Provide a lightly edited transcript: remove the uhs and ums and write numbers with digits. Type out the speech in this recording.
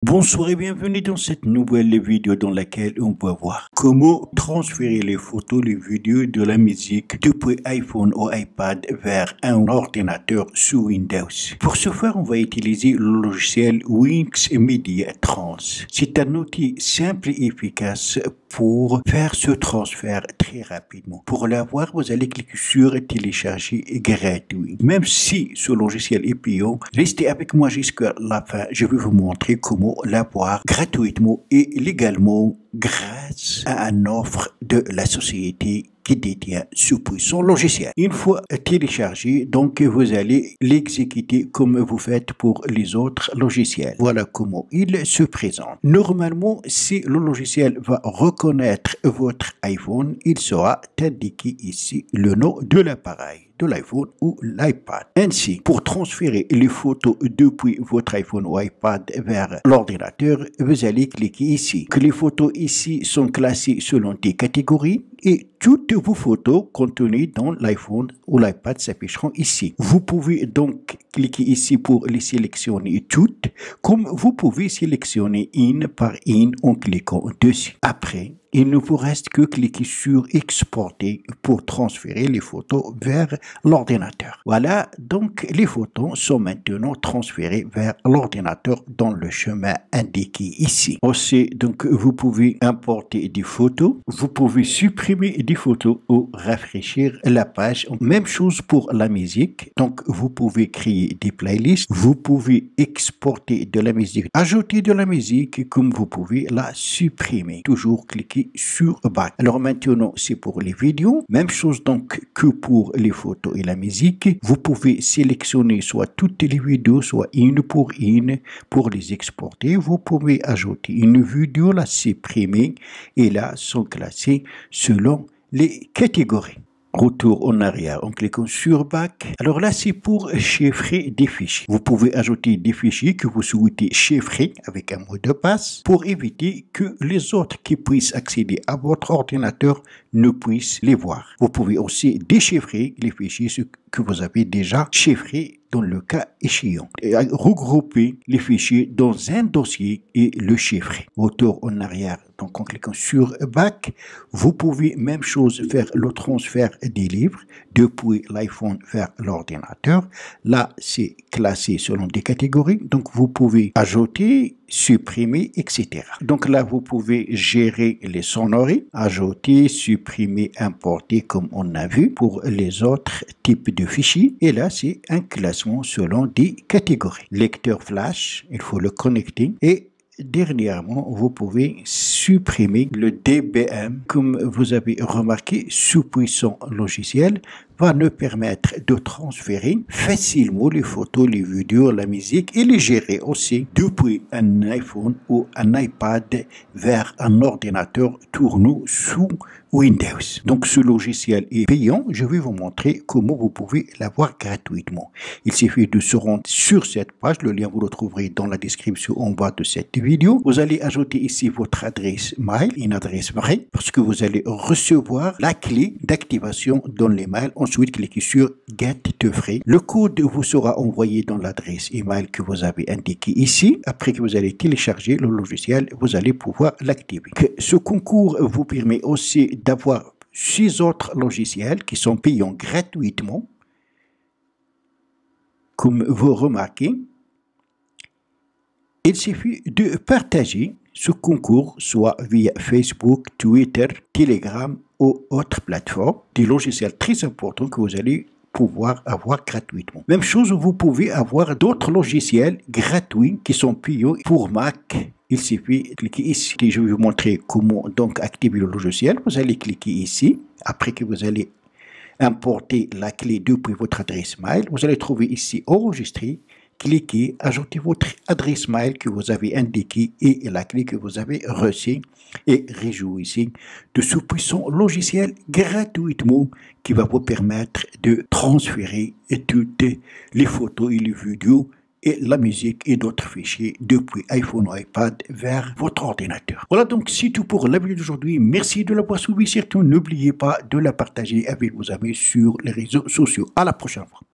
Bonsoir et bienvenue dans cette nouvelle vidéo dans laquelle on va voir comment transférer les photos, les vidéos de la musique depuis iPhone ou iPad vers un ordinateur sous Windows. Pour ce faire, on va utiliser le logiciel Wings Media Trans. C'est un outil simple et efficace pour faire ce transfert très rapidement. Pour l'avoir, vous allez cliquer sur télécharger gratuit. Même si ce logiciel est payant, restez avec moi jusqu'à la fin. Je vais vous montrer comment l'avoir gratuitement et légalement grâce à une offre de la société qui détient ce puissant logiciel. Une fois téléchargé, donc vous allez l'exécuter comme vous faites pour les autres logiciels. Voilà comment il se présente. Normalement, si le logiciel va reconnaître votre iPhone, il sera indiqué ici le nom de l'appareil, de l'iPhone ou l'iPad. Ainsi, pour transférer les photos depuis votre iPhone ou iPad vers l'ordinateur, vous allez cliquer ici. Que les photos ici sont classées selon des catégories et toutes vos photos contenues dans l'iPhone ou l'iPad s'afficheront ici. Vous pouvez donc cliquer ici pour les sélectionner toutes, comme vous pouvez sélectionner une par une en cliquant dessus. Après, il ne vous reste que cliquer sur exporter pour transférer les photos vers l'ordinateur. Voilà, donc les photos sont maintenant transférées vers l'ordinateur dans le chemin indiqué ici. Aussi, donc vous pouvez importer des photos, vous pouvez supprimer des photos ou rafraîchir la page. Même chose pour la musique. Donc vous pouvez créer des playlists, vous pouvez exporter de la musique, ajouter de la musique comme vous pouvez la supprimer. Toujours cliquer sur Back. Alors maintenant, c'est pour les vidéos. Même chose donc que pour les photos et la musique. Vous pouvez sélectionner soit toutes les vidéos, soit une pour les exporter. Vous pouvez ajouter une vidéo, la supprimer et là sont classées selon les catégories. Retour en arrière en cliquant sur Back. Alors là, c'est pour chiffrer des fichiers. Vous pouvez ajouter des fichiers que vous souhaitez chiffrer avec un mot de passe pour éviter que les autres qui puissent accéder à votre ordinateur ne puissent les voir. Vous pouvez aussi déchiffrer les fichiers que vous avez déjà chiffrés dans le cas échéant. Et regrouper les fichiers dans un dossier et le chiffrer. Retour en arrière. Donc en cliquant sur Back, vous pouvez même chose faire le transfert des livres depuis l'iPhone vers l'ordinateur. Là, c'est classé selon des catégories. Donc vous pouvez ajouter, supprimer, etc. Donc là, vous pouvez gérer les sonneries, ajouter, supprimer, importer comme on a vu pour les autres types de fichiers. Et là, c'est un classement selon des catégories. Lecteur flash, il faut le connecter et dernièrement, vous pouvez supprimer le DBM. Comme vous avez remarqué, ce puissant logiciel va nous permettre de transférer facilement les photos, les vidéos, la musique et les gérer aussi depuis un iPhone ou un iPad vers un ordinateur tournant sous Windows. Donc ce logiciel est payant. Je vais vous montrer comment vous pouvez l'avoir gratuitement. Il suffit de se rendre sur cette page. Le lien vous le trouverez dans la description en bas de cette vidéo. Vous allez ajouter ici votre adresse mail, une adresse vraie, parce que vous allez recevoir la clé d'activation dans les mails. Ensuite, cliquez sur Get de frais. Le code vous sera envoyé dans l'adresse email que vous avez indiqué ici. Après que vous allez télécharger le logiciel, vous allez pouvoir l'activer. Ce concours vous permet aussi d'avoir 6 autres logiciels qui sont payants gratuitement. Comme vous remarquez, il suffit de partager ce concours soit via Facebook, Twitter, Telegram ou autres plateformes, des logiciels très importants que vous allez pouvoir avoir gratuitement. Même chose, vous pouvez avoir d'autres logiciels gratuits qui sont payants pour Mac. Il suffit de cliquer ici. Et je vais vous montrer comment donc activer le logiciel. Vous allez cliquer ici. Après que vous allez importer la clé depuis votre adresse mail, vous allez trouver ici enregistrer. Cliquez, ajoutez votre adresse mail que vous avez indiquée et la clé que vous avez reçue et réjouissez de ce puissant logiciel gratuitement qui va vous permettre de transférer toutes les photos et les vidéos et la musique et d'autres fichiers depuis iPhone ou iPad vers votre ordinateur. Voilà donc c'est tout pour la vidéo d'aujourd'hui. Merci de l'avoir suivi. Surtout n'oubliez pas de la partager avec vos amis sur les réseaux sociaux. À la prochaine fois.